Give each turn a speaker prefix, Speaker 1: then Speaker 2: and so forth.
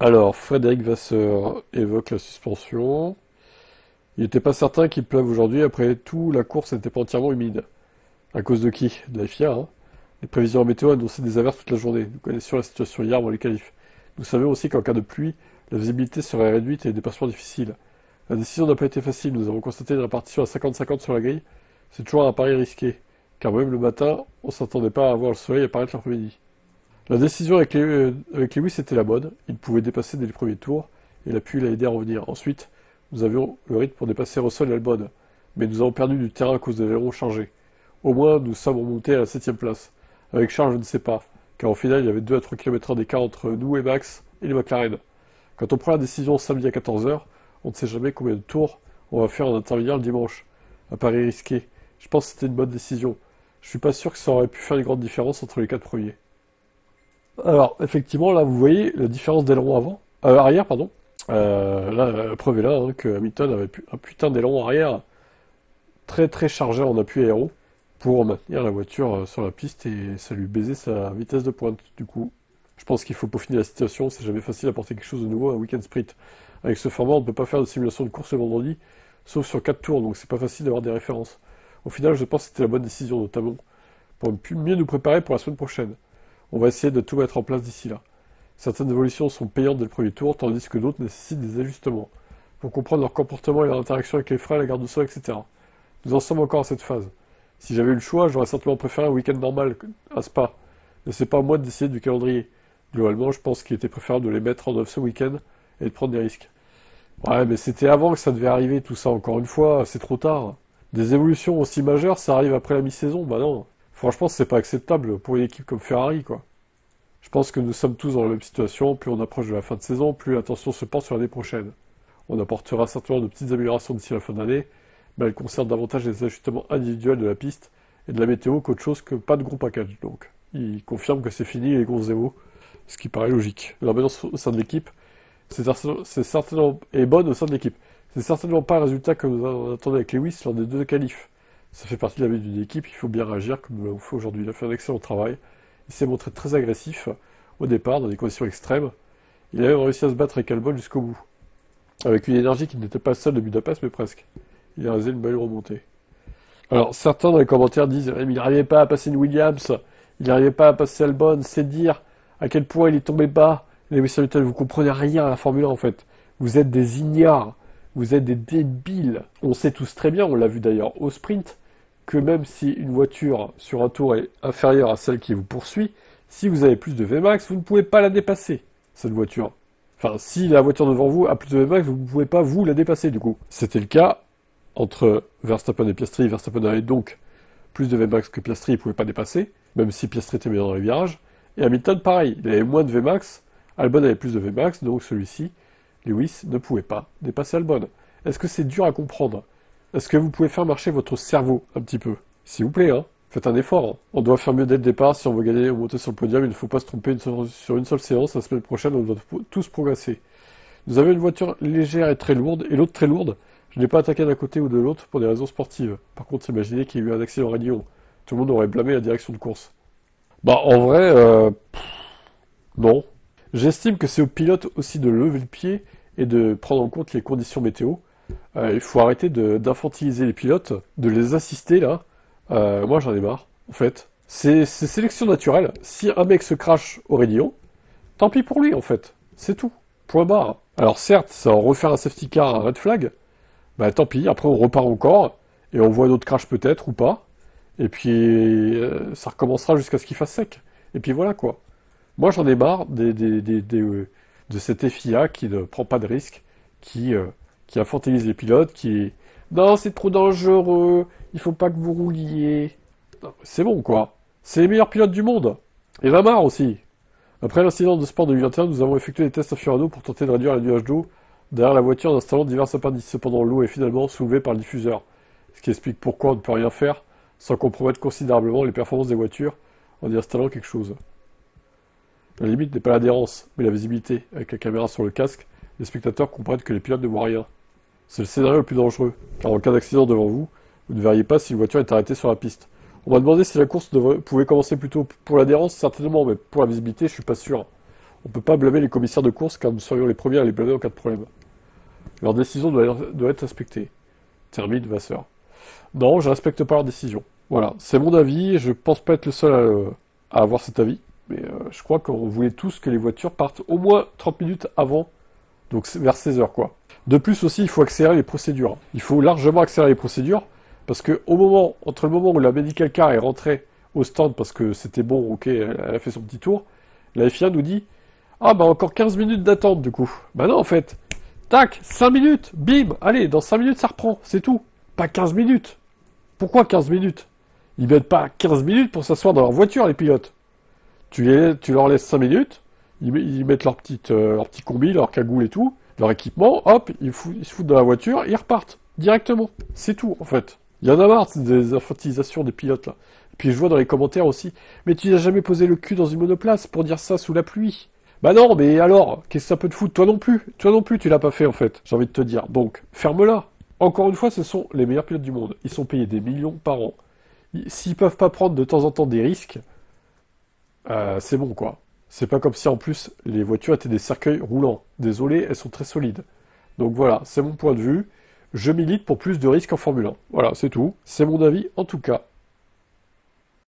Speaker 1: Alors, Frédéric Vasseur évoque la suspension. Il n'était pas certain qu'il pleuve aujourd'hui. Après tout, la course n'était pas entièrement humide. À cause de qui? De la FIA, hein. Les prévisions météo annonçaient des averses toute la journée. Nous connaissions la situation hier avant les qualifs. Nous savions aussi qu'en cas de pluie, la visibilité serait réduite et les dépassements difficiles. La décision n'a pas été facile. Nous avons constaté une répartition à 50-50 sur la grille. C'est toujours un pari risqué, car même le matin, on ne s'attendait pas à voir le soleil apparaître l'après-midi. La décision avec Lewis était la bonne. Il pouvait dépasser dès les premiers tours, et l'appui l'a aidé à revenir. Ensuite, nous avions le rythme pour dépasser Russell et Albon, mais nous avons perdu du terrain à cause des ailerons chargés. Au moins, nous sommes remontés à la 7ème place. Avec Charles, je ne sais pas, car au final, il y avait 2 à 3 km d'écart entre nous et Max et les McLaren. Quand on prend la décision samedi à 14 heures, on ne sait jamais combien de tours on va faire en intermédiaire le dimanche. Un pari risqué. Je pense que c'était une bonne décision. Je suis pas sûr que ça aurait pu faire une grande différence entre les 4 premiers. Alors, effectivement, là, vous voyez la différence d'aileron arrière, pardon. Là, la preuve est là, hein, que Hamilton avait un putain d'aileron arrière très très chargé en appui aéro pour maintenir la voiture sur la piste et ça lui baisait sa vitesse de pointe. Du coup, je pense qu'il faut peaufiner la situation. C'est jamais facile d'apporter quelque chose de nouveau à un week-end sprint. Avec ce format, on ne peut pas faire de simulation de course le vendredi, sauf sur 4 tours, donc c'est pas facile d'avoir des références. Au final, je pense que c'était la bonne décision, notamment pour mieux nous préparer pour la semaine prochaine. On va essayer de tout mettre en place d'ici là. Certaines évolutions sont payantes dès le premier tour, tandis que d'autres nécessitent des ajustements, pour comprendre leur comportement et leur interaction avec les freins, la garde de sol, etc. Nous en sommes encore à cette phase. Si j'avais eu le choix, j'aurais certainement préféré un week-end normal à Spa. Mais c'est pas à moi de décider du calendrier. Globalement, je pense qu'il était préférable de les mettre en œuvre ce week-end et de prendre des risques. Ouais, mais c'était avant que ça devait arriver, tout ça, encore une fois, c'est trop tard. Des évolutions aussi majeures, ça arrive après la mi-saison, bah non. Franchement, c'est pas acceptable pour une équipe comme Ferrari, quoi. Je pense que nous sommes tous dans la même situation, plus on approche de la fin de saison, plus l'attention se porte sur l'année prochaine. On apportera certainement de petites améliorations d'ici la fin de l'année, mais elle concerne davantage les ajustements individuels de la piste et de la météo qu'autre chose que pas de gros package, donc. Il confirme que c'est fini les gros zéros, ce qui paraît logique. L'ambiance au sein de l'équipe, c'est certainement, est bonne au sein de l'équipe. C'est certainement pas le résultat que nous attendions avec Lewis lors des 2 qualifs. Ça fait partie de la vie d'une équipe, il faut bien réagir comme nous l'avons fait aujourd'hui. Il a fait un excellent travail. Il s'est montré très agressif au départ, dans des conditions extrêmes. Il a même réussi à se battre avec Albon jusqu'au bout. Avec une énergie qui n'était pas celle de Budapest, mais presque. Il a réalisé une belle remontée. Alors, certains dans les commentaires disent il n'arrivait pas à passer une Williams, il n'arrivait pas à passer Albon, c'est dire à quel point il est tombé bas. Lewis Hamilton, vous comprenez rien à la Formule 1 en fait. Vous êtes des ignares, vous êtes des débiles. On sait tous très bien, on l'a vu d'ailleurs au sprint, que même si une voiture sur un tour est inférieure à celle qui vous poursuit, si vous avez plus de Vmax, vous ne pouvez pas la dépasser, cette voiture. Enfin, si la voiture devant vous a plus de Vmax, vous ne pouvez pas vous la dépasser du coup. C'était le cas entre Verstappen et Piastri. Verstappen avait donc plus de Vmax que Piastri, il ne pouvait pas dépasser, même si Piastri était meilleur dans les virages. Et Hamilton, pareil, il avait moins de Vmax, Albon avait plus de Vmax, donc celui-ci, Lewis, ne pouvait pas dépasser Albon. Est-ce que c'est dur à comprendre? Est-ce que vous pouvez faire marcher votre cerveau un petit peu? S'il vous plaît, hein. Faites un effort. Hein. On doit faire mieux dès le départ si on veut gagner ou monter sur le podium. Il ne faut pas se tromper sur une seule séance. La semaine prochaine, on doit tous progresser. Nous avions une voiture légère et très lourde, et l'autre très lourde. Je n'ai pas attaqué d'un côté ou de l'autre pour des raisons sportives. Par contre, imaginez qu'il y ait eu un accident radio. Tout le monde aurait blâmé la direction de course. Bah, en vrai, non. J'estime que c'est au pilote aussi de lever le pied et de prendre en compte les conditions météo. Il faut arrêter d'infantiliser les pilotes, de les assister là. Moi j'en ai marre, en fait. C'est sélection naturelle. Si un mec se crache au raidillon, tant pis pour lui en fait. C'est tout. Point barre. Alors certes, ça va refaire un safety car, un red flag. Bah tant pis, après on repart encore, et on voit d'autres crashs peut-être ou pas. Et puis ça recommencera jusqu'à ce qu'il fasse sec. Et puis voilà quoi. Moi j'en ai marre de cette FIA qui ne prend pas de risques, qui infantilise les pilotes, qui... Non, c'est trop dangereux, il faut pas que vous rouliez. Non, c'est bon, quoi. C'est les meilleurs pilotes du monde. Et la marre aussi. Après l'incident de Sport 2021, nous avons effectué des tests à Furano pour tenter de réduire les nuages d'eau derrière la voiture en installant divers appendices. Cependant, l'eau est finalement soulevée par le diffuseur, ce qui explique pourquoi on ne peut rien faire sans compromettre considérablement les performances des voitures en y installant quelque chose. La limite n'est pas l'adhérence, mais la visibilité. Avec la caméra sur le casque, les spectateurs comprennent que les pilotes ne voient rien. C'est le scénario le plus dangereux, car en cas d'accident devant vous, vous ne verriez pas si une voiture est arrêtée sur la piste. On m'a demandé si la course pouvait commencer plus tôt. Pour l'adhérence, certainement, mais pour la visibilité, je suis pas sûr. On peut pas blâmer les commissaires de course car nous serions les premiers à les blâmer en cas de problème. Leur décision doit être respectée. Termine Vasseur. Non, je respecte pas leur décision. Voilà, c'est mon avis, je pense pas être le seul à avoir cet avis, mais je crois qu'on voulait tous que les voitures partent au moins 30 minutes avant, donc vers 16 heures quoi. De plus aussi, il faut accélérer les procédures. Il faut largement accélérer les procédures, parce que entre le moment où la medical car est rentrée au stand, parce que c'était bon, ok, elle a fait son petit tour, la FIA nous dit, ah bah encore 15 minutes d'attente du coup. Bah non en fait, tac, 5 minutes, bim, allez, dans 5 minutes ça reprend, c'est tout. Pas 15 minutes. Pourquoi 15 minutes? Ils mettent pas 15 minutes pour s'asseoir dans leur voiture, les pilotes. Tu leur laisses 5 minutes, ils mettent leur petit combi, leur cagoule et tout, leur équipement, hop, ils se foutent dans la voiture, ils repartent, directement. C'est tout, en fait. Il y en a marre des infantilisations des pilotes, là. Et puis je vois dans les commentaires aussi, mais tu n'as jamais posé le cul dans une monoplace pour dire ça sous la pluie. Bah non, mais alors, qu'est-ce que ça peut te foutre? Toi non plus, tu l'as pas fait, en fait, j'ai envie de te dire. Donc, ferme-la. Encore une fois, ce sont les meilleurs pilotes du monde. Ils sont payés des millions par an. S'ils peuvent pas prendre de temps en temps des risques, c'est bon quoi. C'est pas comme si en plus les voitures étaient des cercueils roulants. Désolé, elles sont très solides. Donc voilà, c'est mon point de vue. Je milite pour plus de risques en Formule 1. Voilà, c'est tout. C'est mon avis en tout cas.